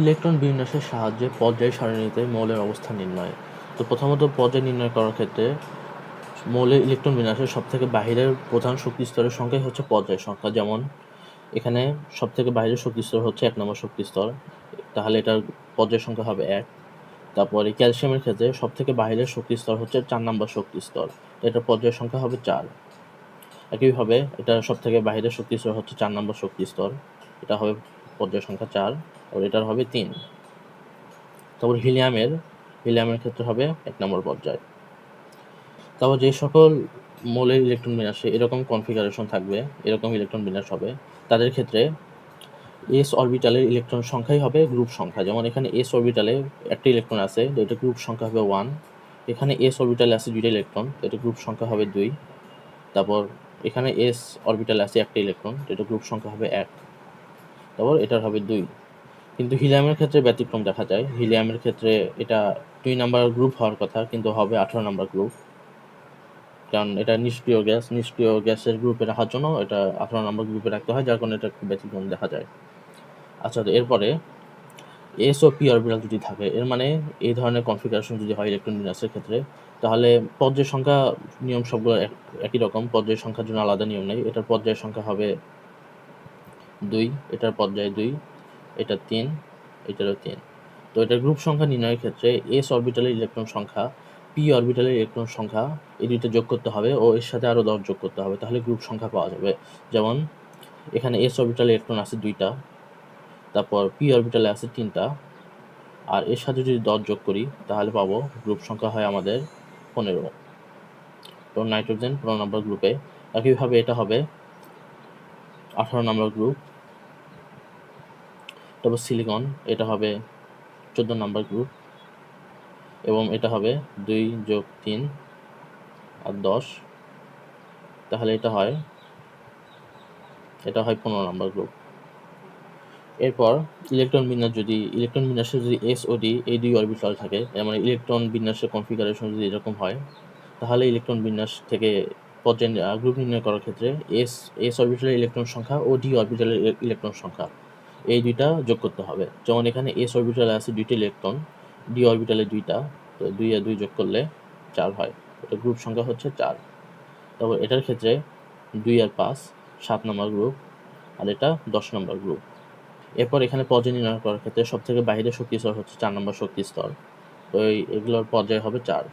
Electron বিন্যাসের সাহায্যে পর্যায় সারণীতে মৌলের অবস্থান নির্ণয়। তো প্রথমত পর্যায় নির্ণয় করার ক্ষেত্রে মৌলের ইলেকট্রন বিন্যাসের সবথেকে বাহিরের প্রধান শক্তি স্তরের সংখ্যাই হচ্ছে পর্যায় সংখ্যা। যেমন এখানে সবথেকে বাহিরের শক্তি স্তর হচ্ছে ১ নম্বর শক্তি স্তর, তাহলে এটার পর্যায় সংখ্যা হবে ১। তারপরে ক্যালসিয়ামের ক্ষেত্রে সবথেকে বাহিরের শক্তি স্তর হচ্ছে ৪ নম্বর শক্তি স্তর, এটার পর্যায় সংখ্যা হবে ৪। একইভাবে এটার সবথেকে বাহিরের শক্তি স্তর হচ্ছে ৪ নম্বর শক্তি স্তর, এটা হবে পর্যায় সংখ্যা ৪, আর এটার হবে ৩। তারপর হিলিয়ামের ক্ষেত্রে হবে ১ নম্বর পর্যায়। তারপর যে সকল মৌলের ইলেকট্রন বিন্যাসে এরকম কনফিগারেশন থাকবে, এরকম ইলেকট্রন বিন্যাস হবে, তাদের ক্ষেত্রে এস অরবিটালের ইলেকট্রন সংখ্যাই হবে গ্রুপ সংখ্যা। যেমন এখানে এস অরবিটালে একটা ইলেকট্রন আছে, তো এটা গ্রুপ সংখ্যা হবে 1। এখানে এস অরবিটালে আছে 2টা ইলেকট্রন, তো এটা গ্রুপ সংখ্যা হবে 2। তারপর এখানে এস অরবিটালে আছে একটা ইলেকট্রন, তো এটা গ্রুপ সংখ্যা হবে 1। তারপর এটার হবে 2। কিন্তু হিলিয়ামের ক্ষেত্রে ব্যতিক্রম দেখা যায়। হিলিয়ামের ক্ষেত্রে এটা 2 নাম্বার গ্রুপ হওয়ার কথা, কিন্তু হবে 18 নাম্বার গ্রুপ। কারণ এটা নিষ্ক্রিয় গ্যাসের গ্রুপে রাখার জন্য এটা 18 নম্বর গ্রুপে রাখতে হয়, যার কারণে এটা একটু ব্যতিক্রম দেখা যায়। আচ্ছা, তো এরপরে এস ও পি অরবিটাল যদি থাকে, এর মানে এই ধরনের কনফিগারেশন যদি হয় ইলেকট্রন বিন্যাসের ক্ষেত্রে, তাহলে পর্যায় সংখ্যা নিয়ম সবগুলো একই রকম, পর্যায় সংখ্যার জন্য আলাদা নিয়ম নেই। এটার পর্যায় সংখ্যা হবে 2, এটার পর্যায় 2, এটা 3, এটারও 3। তো এটার গ্রুপ সংখ্যা নির্ণয়ের ক্ষেত্রে এস অরবিটালের ইলেকট্রন সংখ্যা, পি অরবিটালের ইলেকট্রন সংখ্যা, এই দুইটা যোগ করতে হবে ও এর সাথে আরও 10 যোগ করতে হবে, তাহলে গ্রুপ সংখ্যা পাওয়া যাবে। যেমন এখানে এস অরবিটালে ইলেকট্রন আছে 2টা, তারপর পি অরবিটালে আছে 3টা, আর এর সাথে যদি 10 যোগ করি তাহলে পাবো গ্রুপ সংখ্যা হয় আমাদের 15। তো নাইট্রোজেন 15 নম্বর গ্রুপে। একইভাবে এটা হবে 18 নম্বর গ্রুপ। তারপর সিলিকন, এটা হবে 14 নম্বর গ্রুপ, এবং এটা হবে 2 যোগ 3 আর 10, তাহলে এটা হয় 15 নম্বর গ্রুপ। এরপর ইলেকট্রন বিন্যাসে যদি এস ও ডি এই 2 অরবিটাল থাকে, মানে ইলেকট্রন বিন্যাসের কনফিগারেশন যদি এরকম হয়, তাহলে ইলেকট্রন বিন্যাস থেকে গ্রুপ নির্ণয় করার ক্ষেত্রে এস অরবিটালের ইলেকট্রন সংখ্যা ও ডি অরবিটালের ইলেকট্রন সংখ্যা, এই দুইটা যোগ করতে হবে। যেমন এখানে এস অরবিটালে আছে 2টি ইলেকট্রন, ডি অরবিটালে 2টা, তো 2 আর 2 যোগ করলে 4 হয়, এটা গ্রুপ সংখ্যা হচ্ছে 4। তারপর এটার ক্ষেত্রে 2 আর 5 7 নম্বর গ্রুপ, আর এটা 10 নম্বর গ্রুপ। এরপর এখানে পর্যায় নির্ণয় করার ক্ষেত্রে সবথেকে বাহিরের শক্তি স্তর হচ্ছে 4 নম্বর শক্তি স্তর, তো এগুলোর পর্যায় হবে 4।